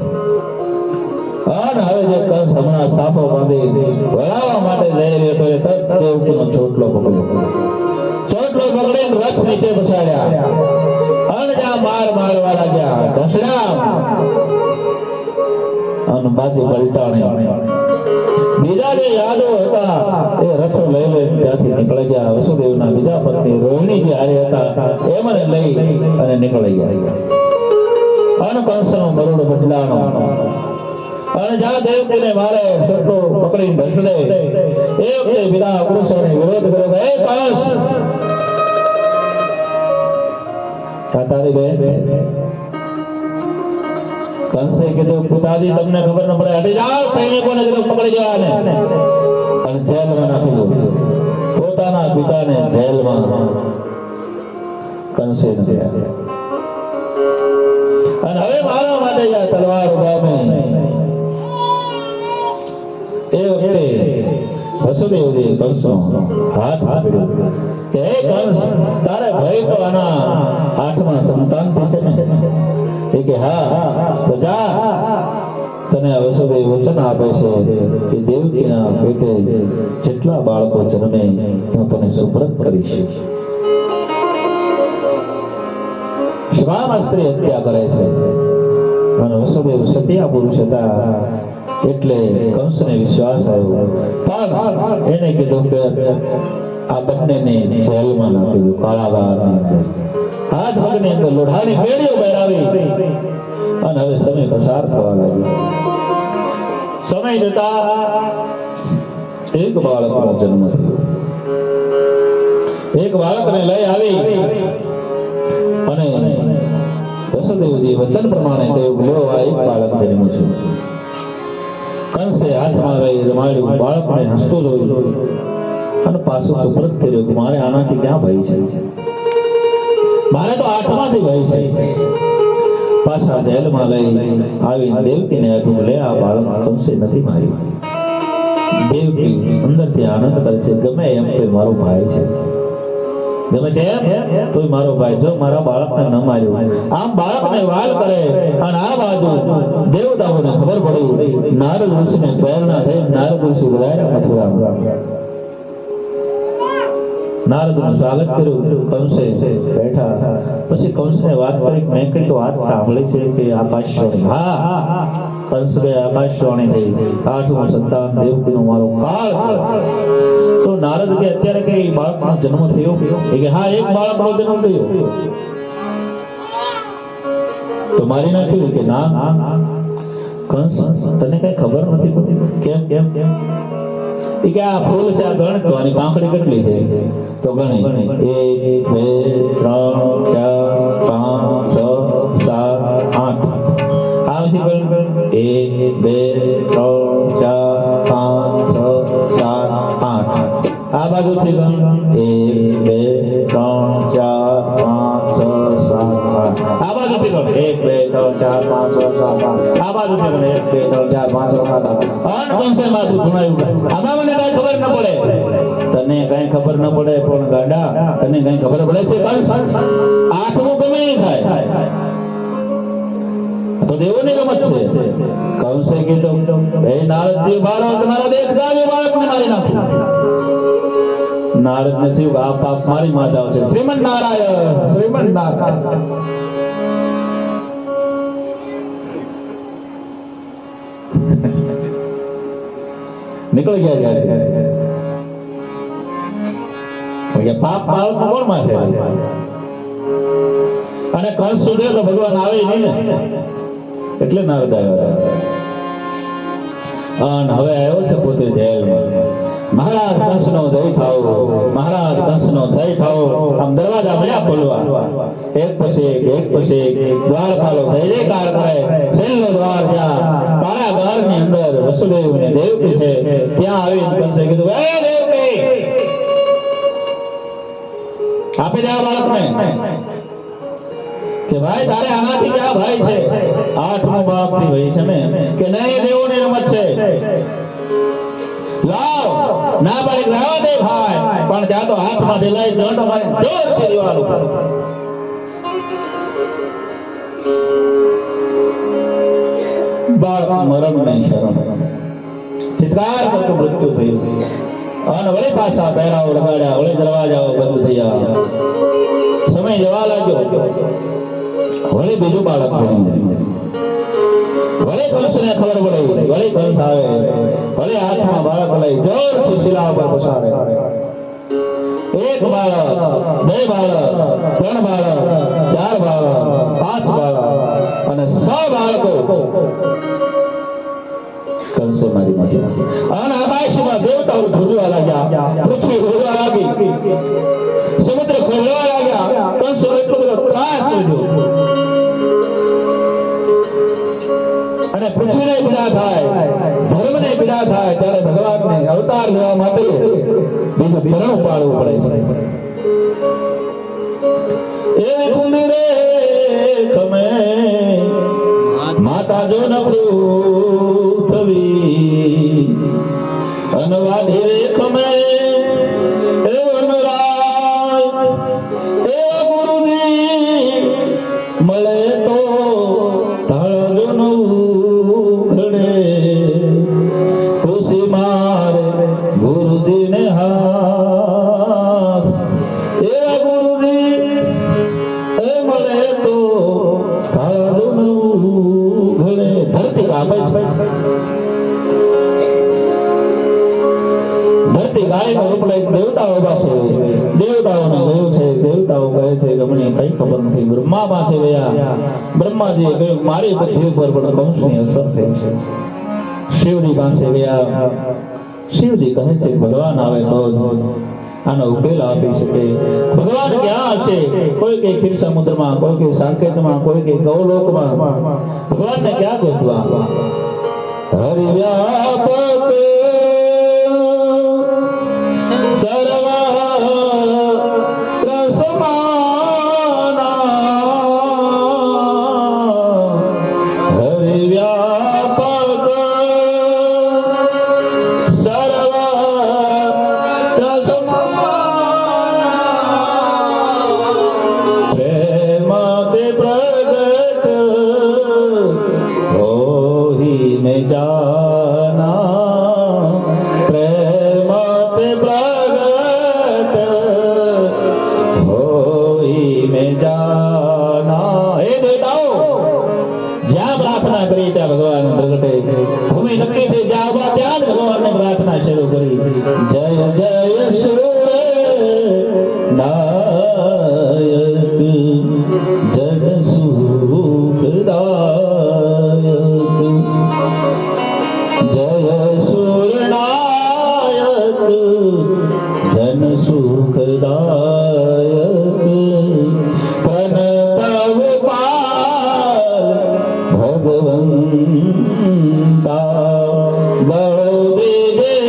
A: અને હવે જે કંસ હમણાં સાફો બાંધી વળાવવા માટે જઈ રહ્યો તો એ તરત દેવકીનો ચોટલો પકડ્યો. ચોટલો પકડીને રથ નીચે બેસાડ્યા અને જ્યાં મારવા લાગ્યા ઢસડા અને બાજુ પલટાણી. બીજા જે યાદવો હતા એ રથો લઈ ત્યાંથી નીકળી ગયા. વસુદેવના બીજા પત્ની રોહિણી જે હારે હતા એમને લઈ અને નીકળી ગયા. અને કંસનો મરુડ બદલાનો અને જ્યાં દેવકીને મારે સરખો પકડી ઢસડે એ વખતે બીજા પુરુષોને વિરોધ કર્યો, હે કંસ, તારી બેન. કંસે કીધું, પિતાજી તમને ખબર ન પડે, હટી જાઓ, સૈનિકોને કીધું પકડી જવાને અને જેલમાં નાખી દો. પોતાના પિતાને જેલમાં કંસે નાખ્યા. અને હવે મારવા માટે આ તલવાર ઉગામે. એ વખતે વસુદેવજી કંસનો હાથ પકડ્યો કે હે કંસ, તારે ભય તો આના આઠમા સંતાન થશે ને? એ કે હા. તો જા, તને વસુદેવ વચન આપે છે કે દેવકીના પેટે જેટલા બાળકો જન્મે હું તને સુપ્રત કરીશ. શ્વામાસ્ત્રી હત્યા કરે છે અને વસુદેવ સત્યા પુરુષ હતા એટલે કંસને વિશ્વાસ આવ્યો, પણ એને કીધું કે આ બંનેને જેલમાં નાખી દો, કારાગારની અંદર, હાથ પગની અંદર લોઢાની પેઢીઓ પહેરાવી. અને હવે સમય પસાર થવા લાગ્યો. સમય જતા એક બાળકનો જન્મ થયો. એક બાળકને લઈ આવી અને વસુદેવજી વચન પ્રમાણે કહ્યું, લો આ એક બાળક જન્મ્યું છે. કંસે હાથમાં લઈ રમાડ્યું, બાળકને હસતું જોયું અને પાછું સુપ્રત કર્યું કે મારે આનાથી ક્યાં ભય છે, મારે તો આત્માથી ભય છે. પાછા જેલમાં લઈ આવી દેવકીને આપ્યું, લે આ બાળક કંસે નથી માર્યું. દેવકી અંદરથી આનંદ કરે છે, ગમે એમ કે મારો ભાઈ છે, ગમે તેમ તો મારો ભાઈ, જો મારા બાળકને ન માર્યું. આમ બાળકને વાલ કરે અને આ બાજુ દેવતાઓને ખબર પડી. નારદ ઋષિને પ્રેરણા થઈ, નારદ ઋષિ ગયા મથુરામાં. નારદનું સ્વાગત કર્યું. કંસે બેઠા. પછી કંસને વાત કરી, મેં કઈ તો વાત સાંભળી છે કે આકાશવાણી. હા, કંસ ગયા, આકાશવાણી થઈ, 8મું સંતાન દેવકીનો મારો કાળ છે. તો નારદ કે અત્યારે કઈ બાળકનો જન્મ થયો? કે હા, એક બાળકનો જન્મ થયો. તો મારી નાખ્યું કે ના કંસ, તને કઈ ખબર નથી પડતી? કેમ કેમ કેમ? કે આ ફૂલ છે, આ ગણ તો આની પાંખડી કેટલી છે? તો ગણી 1 2 3 4 5 6 7 8. આમાંથી ગણ 1 2 3 4 5 6 7 8. આ બાજુથી ગણ 1 2 3 4 5 6 7 8. આ બાજુથી ગણ 1 2 3 4 5 6 7 8. આ બાજુથી ગણ 1 2 3 4 5 6 7 8. અન કંસે બાજુ ગુણાયું. આમાં મને કઈ ખબર ન પડે. તને કઈ ખબર ન પડે પણ ગાડા, તને કઈ ખબર પડે છે? કંસ 8મું ગમે થાય તો દેવોની રમત છે. કંસે કીધું, હે નારદજી, બાળક તમારા દેશ ગામે બાળકને મારી નાખો. નારદને થયું આ પાપ મારી માતા છે. શ્રીમન નારાયણ, શ્રીમન નારાયણ. નીકળી ગયા પાપ બાળક કોણ માથે? અને કંસ સુધે તો ભગવાન આવે નહીં ને, એટલે નારદ આવ્યા. અને હવે આવ્યો છે પોતે જેલમાં. મહારાજ કંસનો જય થાઓ, મહારાજ કંસનો જય થાઓ. આમ દરવાજા મળ્યા ખોલવા, એક પછી એક દ્વારપાલો જય જયકાર કરે. છેલ્લો દ્વાર જ્યાં કારાગારની અંદર વસુદેવ ને દેવકી છે, ત્યાં આવીને કંસે કીધું, હે દેવકી, આપી દે આ બાળકને. કે ભાઈ, તારે આનાથી ક્યાં ભાઈ છે? 8મું બાપની ભાઈ છે ને. કે નહીં, દેવોની રમત છે. લાવ, ના પાડી લાવવા દે ભાઈ, પણ ત્યાં તો હાથમાંથી લઈ દંડ મારી જોરથી દીવાલ ઉપર. બાળક મરણ શરણ ચિત્કાર કરતું મૃત્યુ થયું. અને વળી પાછા પહેરાઓ લગાડ્યા, વળી દરવાજાઓ બંધ થયા. સમય જવા લાગ્યો. વળી બીજું બાળક થયું. વળી કંસને ખબર પડી. વળી કંસ આવે, વળી હાથમાં બાળક લઈ જોરથી શિલા ઉપર પસારે. 1 બાળક, 2 બાળક, 3 બાળક, 4 બાળક, 5 બાળક અને 6 બાળકો કંસે મારી મારી. અને આકાશમાં દેવતાઓ ધૂળવા લાગ્યા, પૃથ્વી ધૂળવા લાગી, સમુદ્ર ખોલવા લાગ્યા. કંસ એટલો બધો ત્રાસ લીધો. અને પૃથ્વીને પીડા થાય, ધર્મને પીડા થાય, ત્યારે ભગવાનને અવતાર લેવા માટે બીજું ભરણ પાડવું પડે છે. એ કુંડીરે ખમે માતા જો ન પૃથ્વી, અનવાધી રે ખમે એ વનરાય. એ ગુરુજી મળે તો ધળ જો ન ઉઘડે, ખુશી મારે ગુરુજીને હાથ. એવા ગુરુજી એ મળે તો ધળ જો ન પડે દેવતાઓ પાસે દેવતાઓને ગયું છે દેવતાઓ કહે છે કે મને કઈ ખબર નથી બ્રહ્મા પાસે ગયા બ્રહ્માજીએ કહ્યું મારી બુદ્ધિ ઉપર પણ કંસની અસર થઈ છે શિવજી પાસે ગયા શિવજી કહે છે ભગવાન આવે તો આનો ઉકેલ આપી શકે ભગવાન ક્યાં હશે કોઈ કે ક્ષીર સમુદ્રમાં કોઈ કે સાકેતમાં કોઈ કે ગૌલોકમાં ભગવાનને ક્યાં ગોતવા હરિ વ્યાપક સર્વ રસમાના હરિ વ્યાપક સર્વ પ્રેમ તે પ્રગટ હોઈ મેં જાના પ્રેમ તે પ્રગટ હોઈ મેં જાના હે દેવતાઓ જ્યાં પ્રાર્થના કરી ત્યાં ભગવાન પ્રગટે ભૂમિ નક્કી થઈ જ્યાં ઉભા ત્યાં જ ભગવાનને પ્રાર્થના શરૂ કરી જય જય સૂર્ય નાયક જન સુખદાયક જય સૂર્યનાયક જન સુખદાયક પ્रणतव पाल भगवंता बहुविधकारी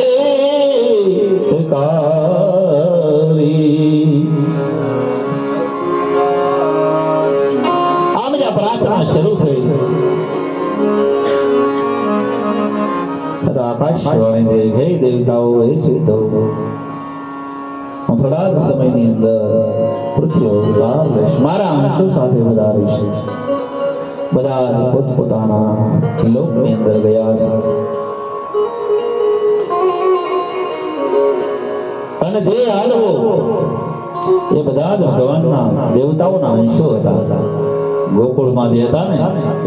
A: આમ જ્યાં પ્રાર્થના શરૂ થઈ આકાશવાણી હે દેવતાઓ હે સિદ્ધો હું થોડા જ સમયની અંદર પૃથ્વી અવતાર લઈશ મારા અંશો સાથે વધારીશ બધા પોતપોતાના લોકની અંદર ગયા છે અને જે હાલવો એ બધા જ ભગવાનના દેવતાઓના અંશો હતા ગોકુળમાં જે હતા ને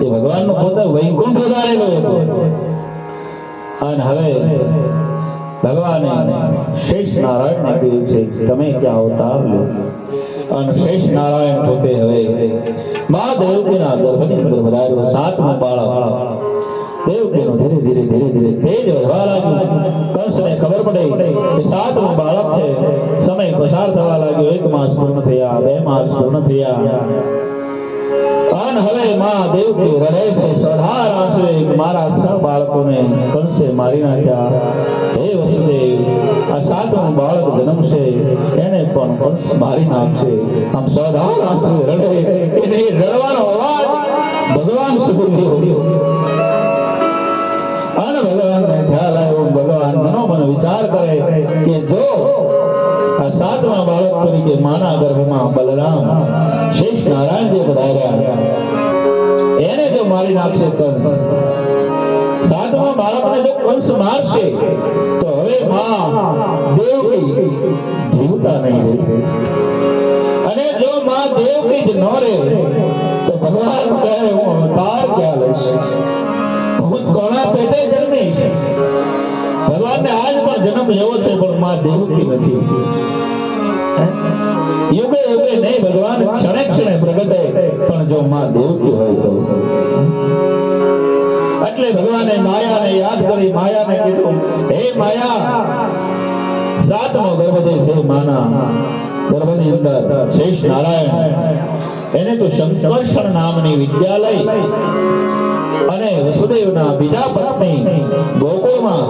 A: એ ભગવાનનો પોતે વૈકુંઠ વધારેલો હતો અને હવે ભગવાને શેષ નારાયણને કહ્યું છે તમે ક્યાં અવતાર લો અને શેષ નારાયણ પોતે હવે મા દેવકીના ગર્ભની અંદર વધાર્યો સાતમું બાળક દેવકીનું ધીરે ધીરે ધીરે ધીરે તેજ વધવા લાગ્યું કંસને ખબર પડી કે સાતમું બાળક છે સમય પસાર થવા લાગ્યો 1 માસ પૂર્ણ થયા 2 માસ પૂર્ણ થયા અને હવે માં દેવકી રડે છે સધાર આંસુએ મારા સહ બાળકોને કંસે મારી નાખ્યા હે વસુદેવ આ સાતમું બાળક જન્મશે એને પણ કંસ મારી નાખશે આમ સધાર આંસુએ રડે એને રડવાનો અવાજ ભગવાન સુધી આવ્યો અને ભગવાનને ખ્યાલ આવ્યો ભગવાન મનોમન વિચાર કરે કે જો આ સાતમા બાળક તરીકે માના ગર્ભમાં બલરામ શેષ નારાયણ જે પધાર્યા એને જો મારી નાખશે કંસ સાતમા બાળકને જો કંસ મારશે તો હવે માં દેવકી જીવતા નહીં રહે અને જો માં દેવકી જ ન રહે તો ભગવાન કહે હું અવતાર ક્યાં લઈશ હું કોના પેટે જન્મીશ ભગવાનને આજ પણ જન્મ લેવો છે પણ માં દેવકી નથી યુગે યુગે નહીં ભગવાન ક્ષણે ક્ષણે પ્રગટે પણ જો માં દેવકી હોય તો એટલે ભગવાને માયાને યાદ કરી માયાને કીધું હે માયા સાતમો ગર્ભ જે છે માના ગર્ભની અંદર શેષ નારાયણ એને તો શંકર્ષણ નામની વિદ્યાલય અને વસુદેવના બીજા પત્ની ગોકુળમાં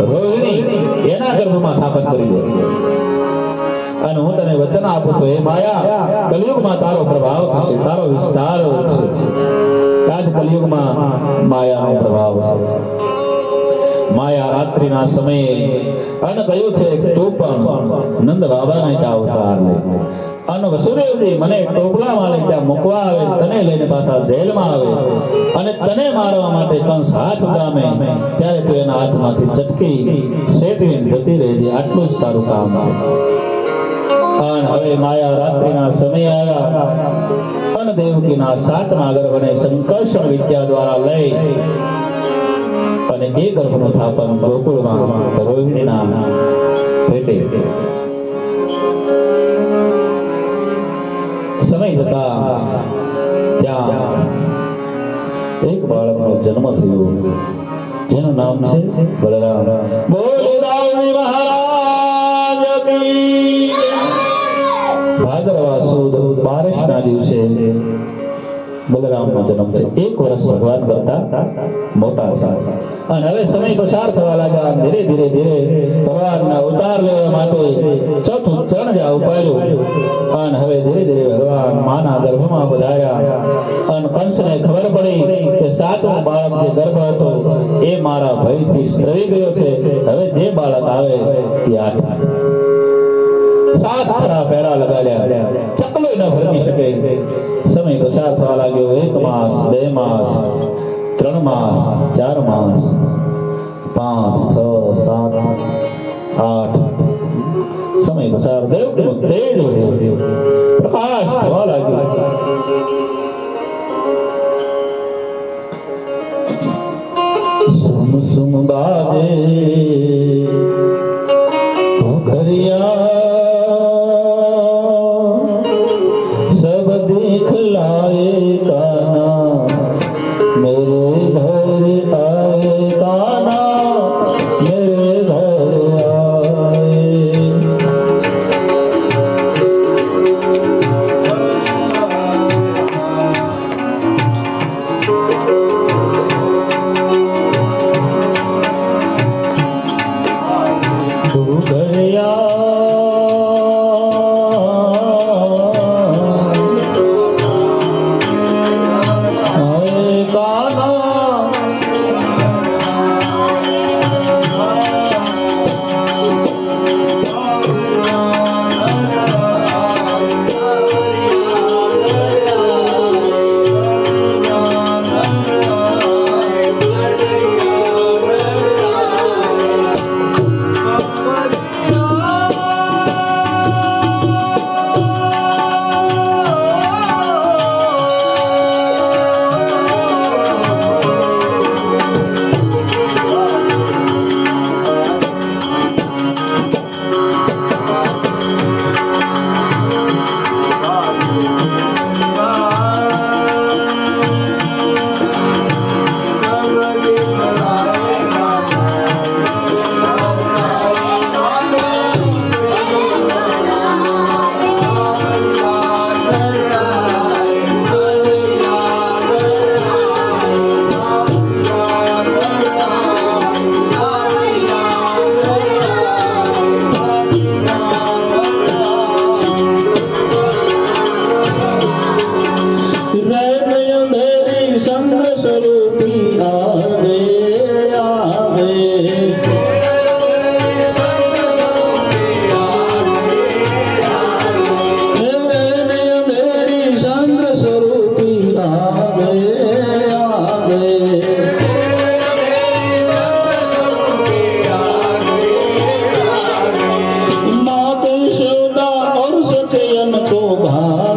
A: રોહિણી એના ગર્ભમાં સ્થાપન કરી દે અને હું તને વચન આપું છું હે માયા કલિયુગમાં તારો પ્રભાવ થશે તારો વિસ્તાર થશે આજ કલિયુગમાં માયાનો પ્રભાવ છે માયા રાત્રિના સમયે અને કહ્યું છે કે તું પણ નંદ બાબાને ત્યાં અવતાર લે અને વસુદેવજી મને ટોપલામાં લઈ ત્યાં મૂકવા આવે તને લઈને પાછા જેલમાં આવે અને તને મારવા માટે કંસ હાથ ઉગામે ત્યારે તું એના હાથમાંથી ચટકી શેઠવીને જતી રહેજે આટલું જ તારું કામ છે અને હવે માયા રાત્રિના સમય આવ્યા અને દેવકીના સાતમા ગર્ભને સંકર્ષણ વિદ્યા દ્વારા લઈ અને એ ગર્ભનું થાપન ગોકુળમાં રોહિણીના પેટે. સમય જતા ત્યાં એક બાળકનો જન્મ થયો, જેનું નામ છે બલરામ. બોલો રામજી મહારાજ કી. ભાદરવા સુદ 12ના દિવસે બલરામનો જન્મ છે. 1 વર્ષ ભગવાન કરતા મોટા છે. અને હવે સમય પસાર થવા લાગ્યા. ધીરે ધીરે ધીરે ભગવાનના અવતાર લેવા માટે ચોથું ચરણ જ ઉપાડ્યું. અને હવે ધીરે ધીરે ભગવાન માના ગર્ભમાં પધાર્યા. અને કંસને ખબર પડી કે 7મું બાળક જે ગર્ભ હતો એ મારા ભયથી ડરી ગયો છે. હવે જે બાળક આવે તે 7 ખરા પહેરા લગાડ્યા, ચકલો ન ભરમી શકે. સમય પસાર થવા લાગ્યો. 1 માસ, 2 માસ, 3 માસ, 4 માસ, 5, 6, 7, 8. સમય પસાર. દેવનું તેજ વધ્યું, પ્રકાશ થવા લાગ્યો. સુમ સુમ બાજે ઘરિયા, सब दिखलाए काना, मेरे घर आए काना, मेरे घर आए. तू घर को भा